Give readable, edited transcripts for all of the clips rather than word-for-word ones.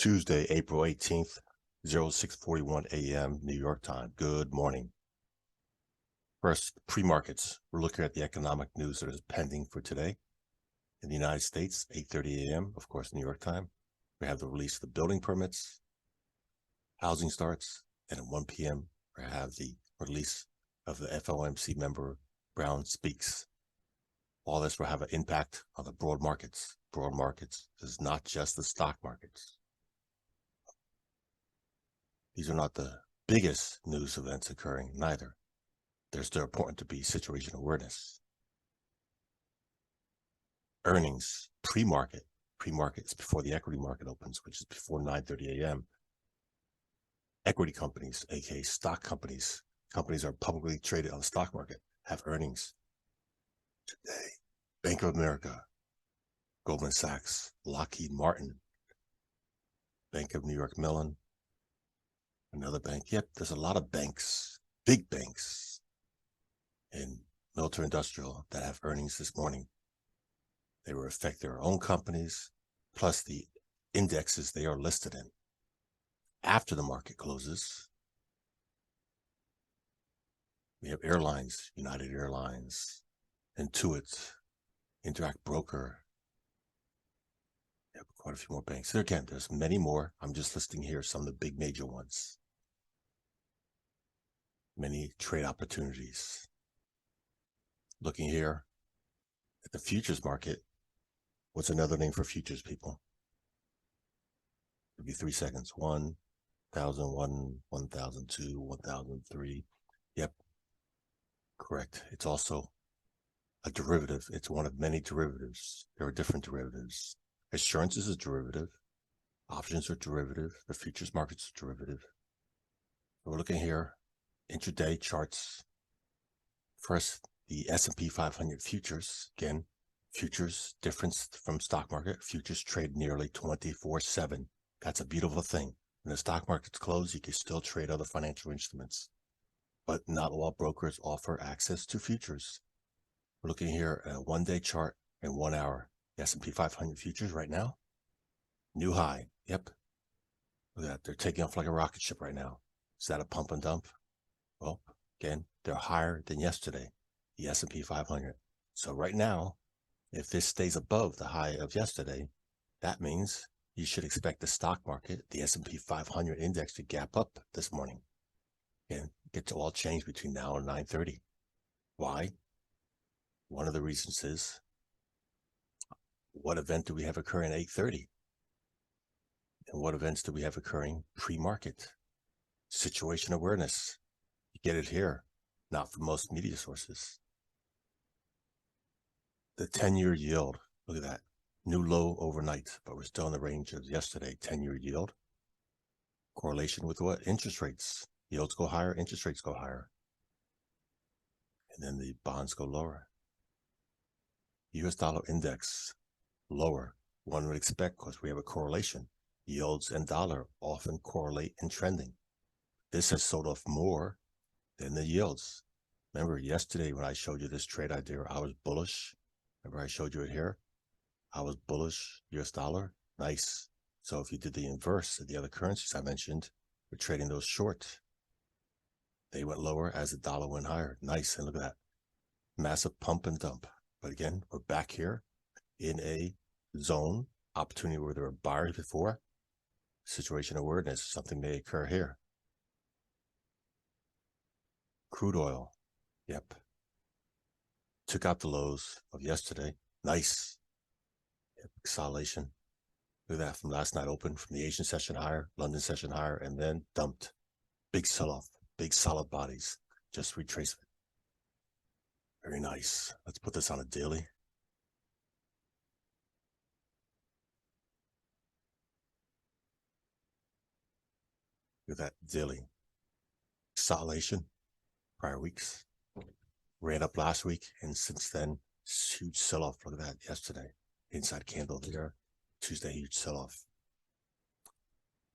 Tuesday, April 18th, 06:41 a.m. New York time. Good morning. First, pre-markets. We're looking at the economic news that is pending for today. In the United States, 8:30 a.m., of course, New York time. We have the release of the building permits, housing starts, and at 1 p.m., we have the release of the FOMC member Brown speaks. All this will have an impact on the broad markets. Broad markets is not just the stock markets. These are not the biggest news events occurring, neither. They're still important to be situation awareness. Earnings, pre-market. Pre-market is before the equity market opens, which is before 9:30 a.m. Equity companies, aka stock companies, companies are publicly traded on the stock market, have earnings. Today, Bank of America, Goldman Sachs, Lockheed Martin, Bank of New York Mellon, another bank. Yep, there's a lot of banks, big banks in military industrial that have earnings this morning. They will affect their own companies, plus the indexes they are listed in. After the market closes, we have airlines, United Airlines, Intuit, Interact Broker. We have quite a few more banks. There again, there's many more. I'm just listing here some of the big major ones. Many trade opportunities. Looking here at the futures market. What's another name for futures, people? Give you 3 seconds. 1,001, 1,002, 1,003. Yep, correct. It's also a derivative. It's one of many derivatives. There are different derivatives. Assurance is a derivative. Options are derivative. The futures market's a derivative. We're looking here, intraday charts. First, the S&P 500 futures. Again, futures, difference from stock market. Futures trade nearly 24/7. That's a beautiful thing. When the stock market's closed, you can still trade other financial instruments. But not all brokers offer access to futures. We're looking here at a one-day chart in 1 hour. The S&P 500 futures right now, new high. Yep. Look at that. They're taking off like a rocket ship right now. Is that a pump and dump? Well, again, they're higher than yesterday, the S&P 500. So right now, if this stays above the high of yesterday, that means you should expect the stock market, the S&P 500 index, to gap up this morning and get to all change between now and 9:30. Why? One of the reasons is, what event do we have occurring at 8:30? And what events do we have occurring pre-market? Situation awareness. You get it here, not from most media sources. The 10-year yield, look at that. New low overnight, but we're still in the range of yesterday. 10-year yield. Correlation with what? Interest rates. Yields go higher, interest rates go higher. And then the bonds go lower. US dollar index, lower. One would expect because we have a correlation. Yields and dollar often correlate in trending. This has sold off more than the yields. Remember yesterday when I showed you this trade idea, I was bullish. Remember I showed you it here? I was bullish, US dollar, nice. So if you did the inverse of the other currencies I mentioned, we're trading those short. They went lower as the dollar went higher. Nice, and look at that. Massive pump and dump. But again, we're back here in a zone, opportunity where there were buyers before. Situation awareness, something may occur here. Crude oil, yep. Took out the lows of yesterday. Nice. Yep. Consolidation. Look at that from last night open, from the Asian session higher, London session higher, and then dumped. Big sell-off, big solid bodies, just retracement. Very nice. Let's put this on a daily. Look at that daily. Consolidation, prior weeks. Ran up last week, and since then, huge sell-off. Look at that yesterday. Inside candle there. Tuesday, huge sell-off.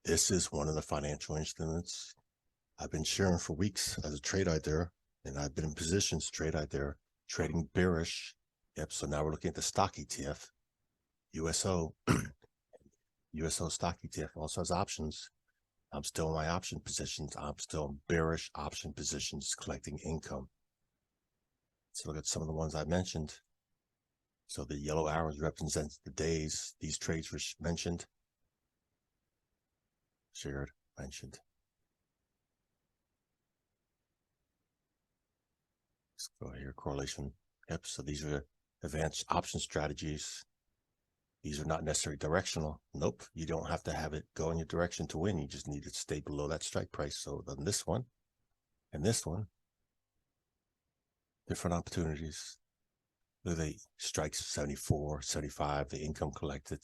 This is one of the financial instruments I've been sharing for weeks as a trade idea, and I've been in positions trade idea, trading bearish. Yep, so now we're looking at the stock ETF, USO. USO stock ETF also has options. I'm still in my option positions. I'm still in bearish option positions collecting income. Let's look at some of the ones I mentioned. So the yellow arrows represent the days these trades were mentioned, shared, mentioned. Let's go here, correlation. Yep, so these are advanced option strategies. These are not necessarily directional. Nope, you don't have to have it go in your direction to win. You just need it to stay below that strike price. So then this one and this one, different opportunities. Look at the strikes 74, 75, the income collected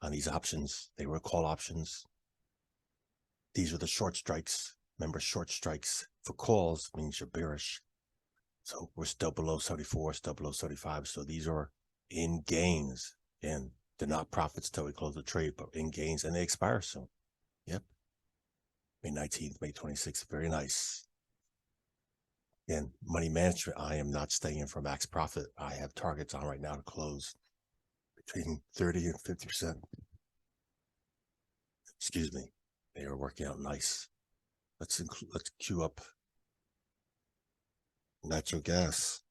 on these options. They were call options. These are the short strikes. Remember, short strikes for calls means you're bearish. So we're still below 74, still below 75. So these are in gains. And they're not profits till we close the trade, but in gains, and they expire soon. Yep. May 19th, May 26th. Very nice. And money management, I am not staying for max profit. I have targets on right now to close between 30 and 50%. Excuse me. They are working out nice. Let's queue up natural gas.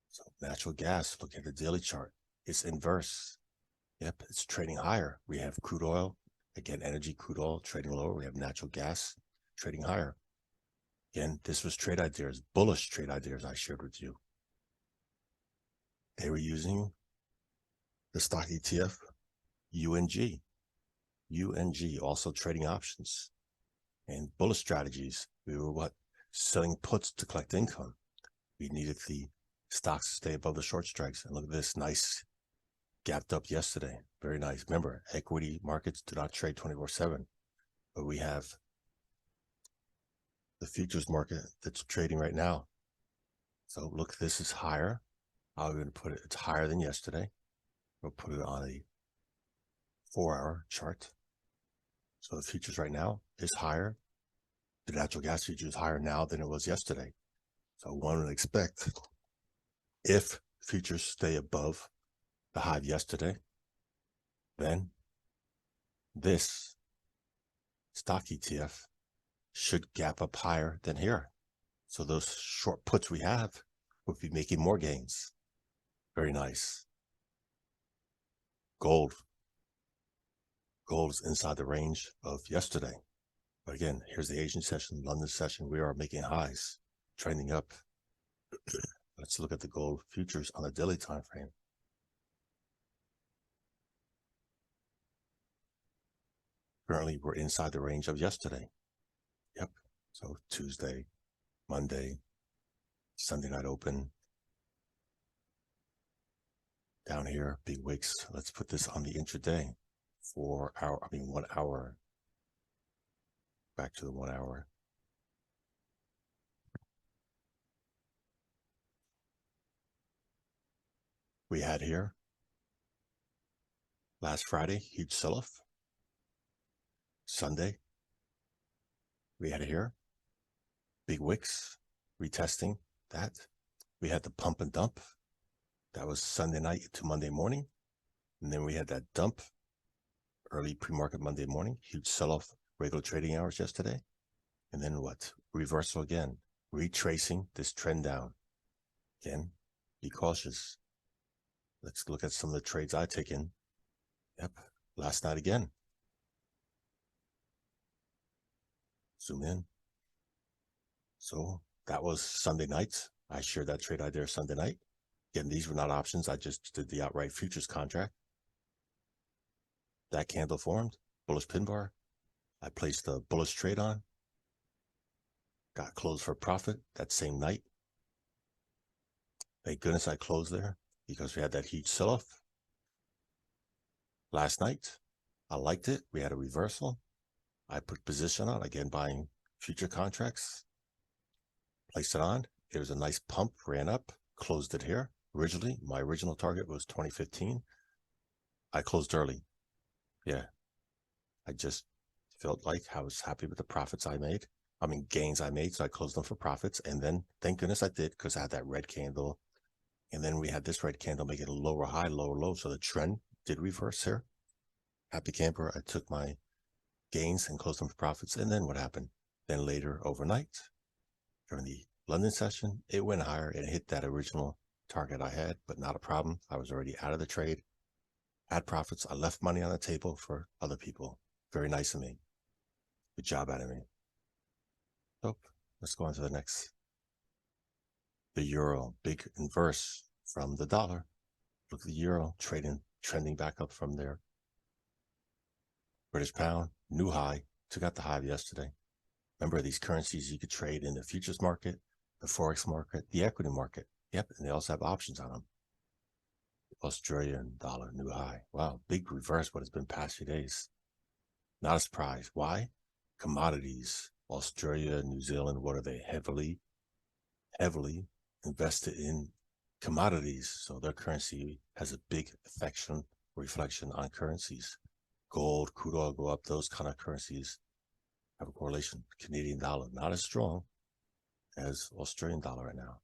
So natural gas, look at the daily chart. It's inverse. Yep, it's trading higher. We have crude oil, again, energy, crude oil trading lower. We have natural gas trading higher. Again, this was trade ideas, bullish trade ideas I shared with you. They were using the stock ETF, UNG. UNG, also trading options. And bullish strategies, we were what? Selling puts to collect income. We needed the stocks to stay above the short strikes. And look at this, nice gapped up yesterday. Very nice. Remember, equity markets do not trade 24/7, but we have the futures market that's trading right now. So look, this is higher. I'm going to put it, it's higher than yesterday. We'll put it on a 4-hour chart. So the futures right now is higher. The natural gas future is higher now than it was yesterday. So one would expect if futures stay above the high of yesterday, then this stock ETF should gap up higher than here. So those short puts we have would be making more gains. Very nice. Gold. Gold is inside the range of yesterday. But again, here's the Asian session, London session. We are making highs, trending up. Let's look at the gold futures on the daily time frame. Currently, we're inside the range of yesterday. Yep. So Tuesday, Monday, Sunday night open. Down here, big wicks. Let's put this on the intraday. 1 hour. Back to the 1 hour. We had here last Friday, huge sell-off. Sunday, we had here big wicks, retesting that. We had the pump and dump. That was Sunday night to Monday morning. And then we had that dump early pre-market Monday morning, huge sell-off, regular trading hours yesterday. And then what? Reversal again, retracing this trend down. Again, be cautious. Let's look at some of the trades I take in. Yep, last night again. Zoom in. So that was Sunday night. I shared that trade idea Sunday night. Again, these were not options. I just did the outright futures contract. That candle formed, bullish pin bar. I placed the bullish trade on. Got closed for profit that same night. Thank goodness I closed there because we had that huge sell-off. Last night, I liked it. We had a reversal. I put position on, again, buying future contracts. Placed it on. It was a nice pump, ran up, closed it here. Originally, my original target was 2015. I closed early. Yeah. I just felt like I was happy with the profits I made. Gains I made, so I closed them for profits. And then, thank goodness I did, because I had that red candle. And then we had this red candle make it a lower high, lower low. So the trend did reverse here. happy camper. I took my gains and closed them for profits. And then what happened? Then later overnight, during the London session, it went higher and hit that original target I had, but not a problem. I was already out of the trade, had profits. I left money on the table for other people. Very nice of me. Good job out of me. So let's go on to the next. The euro, big inverse from the dollar. Look at the euro trending back up from there. British pound, new high, took out the high yesterday. Remember, these currencies you could trade in the futures market, the Forex market, the equity market. Yep, and they also have options on them. Australian dollar, new high. Wow, big reverse what has been past few days. Not a surprise. Why? Commodities, Australia, New Zealand, what are they? Heavily invested in commodities. So their currency has a big reflection on currencies. Gold, crude oil go up, those kind of currencies have a correlation. Canadian dollar, not as strong as Australian dollar right now.